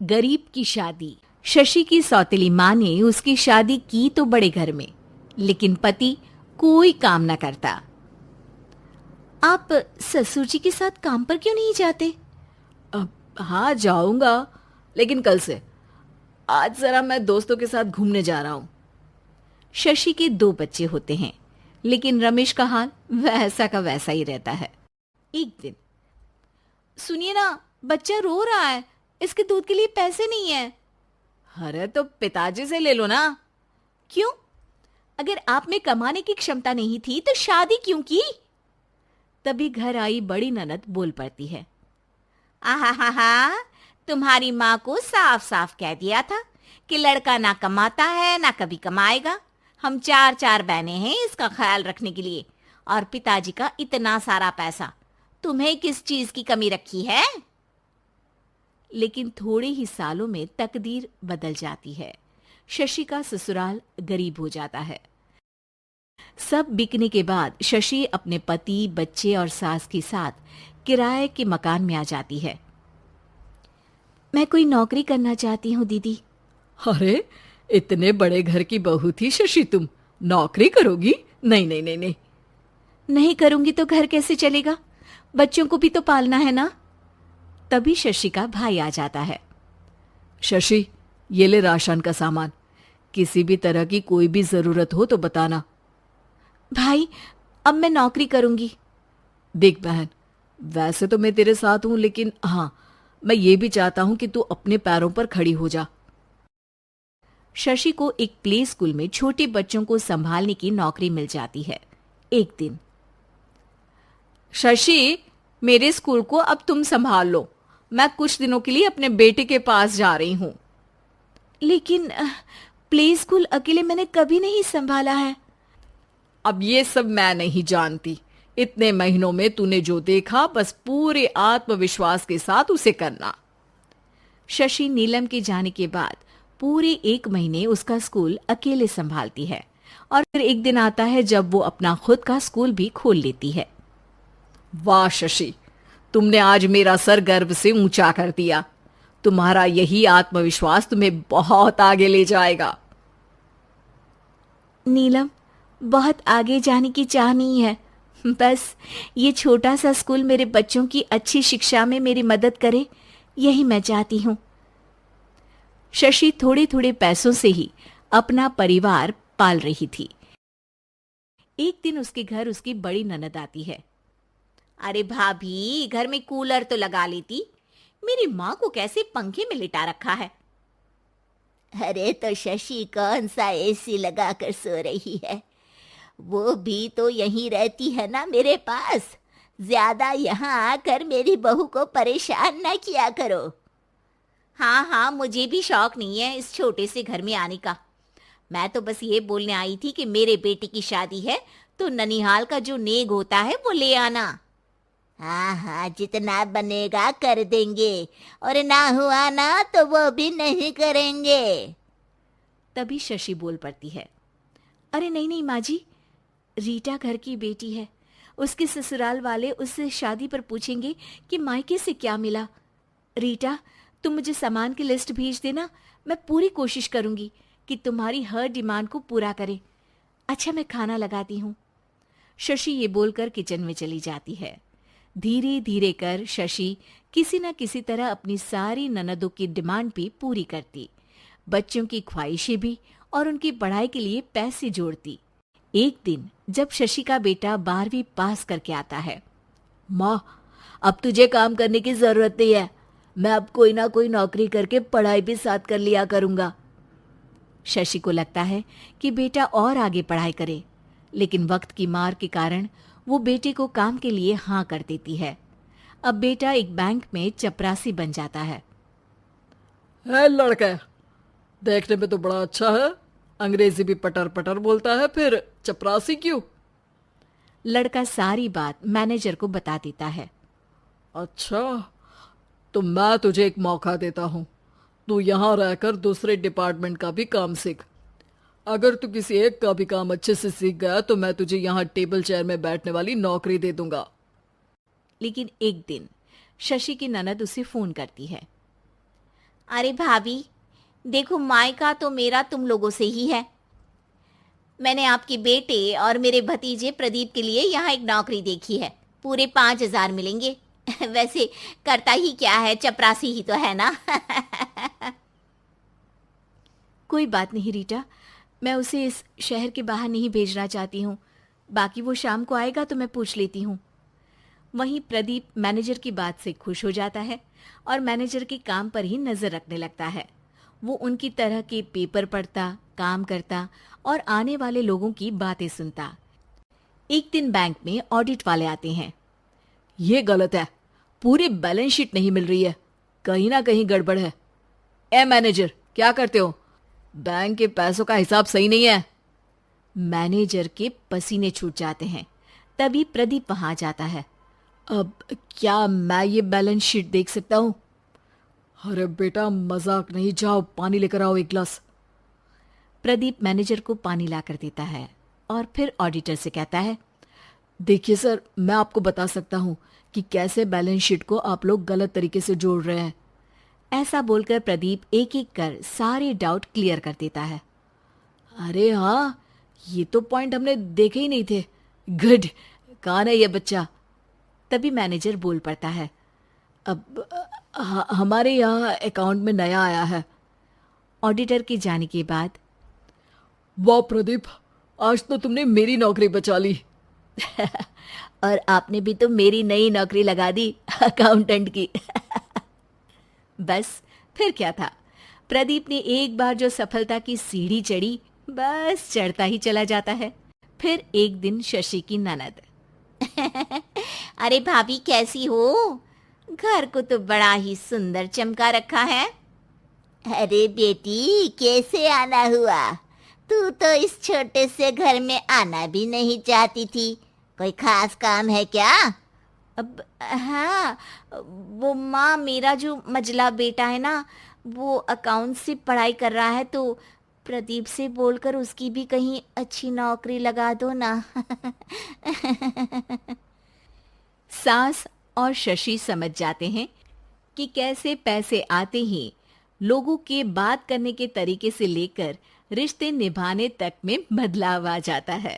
गरीब की शादी। शशि की सौतेली माँ ने उसकी शादी की तो बड़े घर में, लेकिन पति कोई काम न करता। आप ससुर जी के साथ काम पर क्यों नहीं जाते? हाँ जाऊंगा, लेकिन कल से। आज जरा मैं दोस्तों के साथ घूमने जा रहा हूँ। शशि के 2 बच्चे होते हैं, लेकिन रमेश का हाल वैसा का वैसा ही रहता है। एक दिन, सुनिए ना, बच्चा रो रहा है, इसके दूध के लिए पैसे नहीं है। अरे तो पिताजी से ले लो ना। क्यों? अगर आप में कमाने की क्षमता नहीं थी तो शादी क्यों की? तभी घर आई बड़ी ननद बोल पड़ती है। आहा हा हा, तुम्हारी माँ को साफ साफ कह दिया था कि लड़का ना कमाता है ना कभी कमाएगा। हम 4 बहनें हैं इसका ख्याल रखने के लिए, और पिताजी का इतना सारा पैसा, तुम्हें किस चीज की कमी रखी है? लेकिन थोड़े ही सालों में तकदीर बदल जाती है। शशि का ससुराल गरीब हो जाता है। सब बिकने के बाद शशि अपने पति, बच्चे और सास के साथ किराए के मकान में आ जाती है। मैं कोई नौकरी करना चाहती हूँ दीदी। अरे इतने बड़े घर की बहू थी शशि, तुम नौकरी करोगी? नहीं नहीं नहीं नहीं। नहीं करूंगी तो घर कैसे चलेगा? बच्चों को भी तो पालना है ना। तभी शशि का भाई आ जाता है। शशि, ये ले राशन का सामान, किसी भी तरह की कोई भी जरूरत हो तो बताना। भाई, अब मैं नौकरी करूंगी। देख बहन, वैसे तो मैं तेरे साथ हूं, लेकिन हाँ, मैं ये भी चाहता हूं कि तू अपने पैरों पर खड़ी हो जा। शशि को एक प्ले स्कूल में छोटे बच्चों को संभालने की नौकरी मिल जाती है। एक दिन, शशि, मेरे स्कूल को अब तुम संभाल लो। मैं कुछ दिनों के लिए अपने बेटे के पास जा रही हूं। लेकिन प्ले स्कूल अकेले मैंने कभी नहीं संभाला है। अब ये सब मैं नहीं जानती। इतने महीनों में तूने जो देखा, बस पूरे आत्मविश्वास के साथ उसे करना। शशि नीलम के जाने के बाद पूरे 1 महीने उसका स्कूल अकेले संभालती है, और फिर एक दिन आता है जब वो अपना खुद का स्कूल भी खोल लेती है। वाह शशि, तुमने आज मेरा सर गर्व से ऊंचा कर दिया। तुम्हारा यही आत्मविश्वास तुम्हें बहुत आगे ले जाएगा। नीलम, बहुत आगे जाने की चाह नहीं है, बस ये छोटा सा स्कूल मेरे बच्चों की अच्छी शिक्षा में मेरी मदद करे, यही मैं चाहती हूँ। शशि थोड़े थोड़े पैसों से ही अपना परिवार पाल रही थी। एक दिन उसके घर उसकी बड़ी ननद आती है। अरे भाभी, घर में कूलर तो लगा लेती, मेरी माँ को कैसे पंखे में लिटा रखा है? अरे तो शशि कौन सा एसी लगा कर सो रही है? वो भी तो यहीं रहती है ना मेरे पास। ज्यादा यहाँ आकर मेरी बहू को परेशान ना किया करो। हाँ हाँ, मुझे भी शौक नहीं है इस छोटे से घर में आने का। मैं तो बस ये बोलने आई थी कि मेरे बेटे की शादी है तो ननिहाल का जो नेग होता है वो ले आना। हाँ हाँ, जितना बनेगा कर देंगे, और ना हुआ ना तो वो भी नहीं करेंगे। तभी शशि बोल पड़ती है। अरे नहीं नहीं माँ जी, रीटा घर की बेटी है, उसके ससुराल वाले उससे शादी पर पूछेंगे कि मायके से क्या मिला। रीटा, तुम मुझे सामान की लिस्ट भेज देना, मैं पूरी कोशिश करूंगी कि तुम्हारी हर डिमांड को पूरा करे। अच्छा, मैं खाना लगाती हूँ। शशि ये बोलकर किचन में चली जाती है। धीरे धीरे कर शशि किसी न किसी तरह अपनी सारी ननदों की डिमांड भी पूरी करती, बच्चों की ख्वाहिशें भी, और उनकी पढ़ाई के लिए पैसे जोड़ती। एक दिन जब शशि का बेटा 12वीं पास करके आता है। माँ, अब तुझे काम करने की जरूरत नहीं है। मैं अब कोई ना कोई नौकरी करके पढ़ाई भी साथ कर लिया करूंगा। शशि को लगता है कि बेटा और आगे पढ़ाई करे, लेकिन वक्त की मार के कारण वो बेटे को काम के लिए हाँ कर देती है। अब बेटा एक बैंक में चपरासी बन जाता है। लड़का देखने में तो बड़ा अच्छा है, अंग्रेजी भी पटर पटर बोलता है, फिर चपरासी क्यों? लड़का सारी बात मैनेजर को बता देता है। अच्छा, तो मैं तुझे एक मौका देता हूँ। तू यहाँ रहकर दूसरे डिपार्टमेंट का भी काम सीख। अगर तू किसी एक का भी काम अच्छे से सीख गया तो मैं तुझे यहाँ टेबल चेयर में बैठने वाली नौकरी दे दूंगा। लेकिन एक दिन शशि की ननद उसे फोन करती है। अरे भाभी, देखो मायका तो मेरा तुम लोगों से ही है। मैंने आपके बेटे और मेरे भतीजे प्रदीप के लिए यहाँ एक नौकरी देखी है, पूरे 5,000 मिलेंगे। वैसे करता ही क्या है, चपरासी ही तो है ना। कोई बात नहीं रीटा, मैं उसे इस शहर के बाहर नहीं भेजना चाहती हूँ। बाकी वो शाम को आएगा तो मैं पूछ लेती हूँ। वहीं प्रदीप मैनेजर की बात से खुश हो जाता है और मैनेजर के काम पर ही नजर रखने लगता है। वो उनकी तरह के पेपर पढ़ता, काम करता और आने वाले लोगों की बातें सुनता। एक दिन बैंक में ऑडिट वाले आते हैं। ये गलत है, पूरी बैलेंस शीट नहीं मिल रही है, कहीं ना कहीं गड़बड़ है। ए मैनेजर, क्या करते हो? बैंक के पैसों का हिसाब सही नहीं है। मैनेजर के पसीने छूट जाते हैं। तभी प्रदीप वहां जाता है। अब क्या मैं ये बैलेंस शीट देख सकता हूँ? अरे बेटा मजाक नहीं, जाओ पानी लेकर आओ एक गिलास। प्रदीप मैनेजर को पानी लाकर देता है और फिर ऑडिटर से कहता है, देखिए सर, मैं आपको बता सकता हूँ कि कैसे बैलेंस शीट को आप लोग गलत तरीके से जोड़ रहे हैं। ऐसा बोलकर प्रदीप एक एक कर सारे डाउट क्लियर कर देता है। अरे हाँ, ये तो पॉइंट हमने देखे ही नहीं थे। गुड, कौन है ये बच्चा? तभी मैनेजर बोल पड़ता है, अब हमारे यहाँ अकाउंट में नया आया है। ऑडिटर के जाने के बाद, वाह प्रदीप, आज तो तुमने मेरी नौकरी बचा ली। और आपने भी तो मेरी नई नौकरी लगा दी, अकाउंटेंट की। बस फिर क्या था, प्रदीप ने एक बार जो सफलता की सीढ़ी चढ़ी, बस चढ़ता ही चला जाता है। फिर एक दिन शशि की ननद, अरे भाभी कैसी हो? घर को तो बड़ा ही सुंदर चमका रखा है। अरे बेटी, कैसे आना हुआ? तू तो इस छोटे से घर में आना भी नहीं चाहती थी, कोई खास काम है क्या? अब हाँ, वो माँ, मेरा जो मजला बेटा है ना, वो अकाउंट से पढ़ाई कर रहा है, तो प्रदीप से बोलकर उसकी भी कहीं अच्छी नौकरी लगा दो ना। सास और शशि समझ जाते हैं कि कैसे पैसे आते ही लोगों के बात करने के तरीके से लेकर रिश्ते निभाने तक में बदलाव आ जाता है।